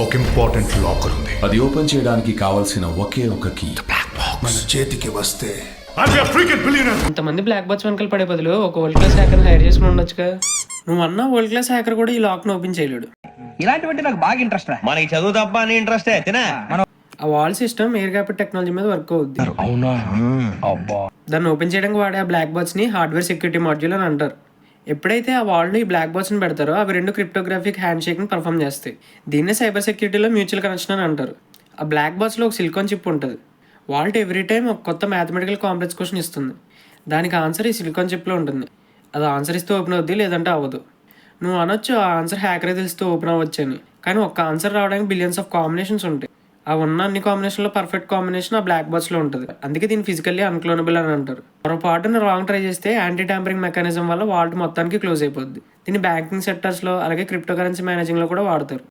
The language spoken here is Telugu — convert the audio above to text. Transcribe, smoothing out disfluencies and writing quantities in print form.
ఒక ఇంపార్టెంట్ లాకర్ ఉంది. అది ఓపెన్ చేయడానికి కావాల్సిన ఒకే ఒక కీ. మన చేతికి వస్తే అంతమంది బ్లాక్ బాక్స్ వెనకాల పడే బదులు ఒక వరల్డ్ క్లాస్ హ్యాకర్ హైర్ చేసుకుని ఉండొచ్చుగా. నువ్వు అన్న వరల్డ్ క్లాస్ హ్యాకర్ కూడా ఈ లాక్ ను ఓపెన్ చేయలేడు. ఇలాంటివంటే నాకు బాగా ఇంట్రెస్ట్. మనకి చదువు తప్ప అని ఇంట్రెస్ట్ తినా. ఆ wall system air gap technology మీద వర్క్ అవుద్ది. దాన్ని ఓపెన్ చేయడానికి వాడే ఆ బ్లాక్ బాక్స్ ని హార్డ్వేర్ సెక్యూరిటీ మాడ్యూల్ అని అంటారు. ఎప్పుడైతే ఆ వాల్ ని ఈ బ్లాక్ బాక్స్ ని పెడతారో అవి రెండు క్రిప్టోగ్రాఫిక్ హ్యాండ్ షేక్ ని పర్ఫామ్ చేస్తాయి. దీన్నే సైబర్ సెక్యూరిటీలో మ్యూచువల్ కనెక్షన్ అని అంటారు. ఆ బ్లాక్ బాక్స్ లో ఒక సిలికాన్ చిప్ ఉంటుంది. వాల్ట్ ఎవ్రీ టైం ఒక కొత్త మ్యాథమెటికల్ కాంప్లెక్స్ క్వశ్చన్ ఇస్తుంది. దానికి ఆన్సర్ ఈ సిలికాన్ చిప్లో ఉంటుంది. అది ఆన్సర్ ఇస్తే ఓపెన్ అవుద్ది, లేదంటే అవ్వదు. నువ్వు అనొచ్చు ఆ ఆన్సర్ హ్యాకరే తెలిస్తే ఓపెన్ అవ్వచ్చు అని. కానీ ఒక్క ఆన్సర్ రావడానికి బిలియన్స్ ఆఫ్ కాంబినేషన్స్ ఉంటాయి. ఆ ఉన్న అన్ని కాంబినేషన్లో పర్ఫెక్ట్ కాంబినేషన్ ఆ బ్లాక్ బాక్స్లో ఉంటుంది. అందుకే దీన్ని ఫిజికల్లీ అన్క్లోనబుల్ అని అంటారు. పొరపాటున రాంగ్ ట్రై చేస్తే యాంటీ ట్యాంపరింగ్ మెకానిజం వల్ల వాల్ట్ మొత్తానికి క్లోజ్ అయిపోద్ది. దీన్ని బ్యాంకింగ్ సెక్టర్స్లో అలాగే క్రిప్టో కరెన్సీ మేనేజింగ్లో కూడా వాడతారు.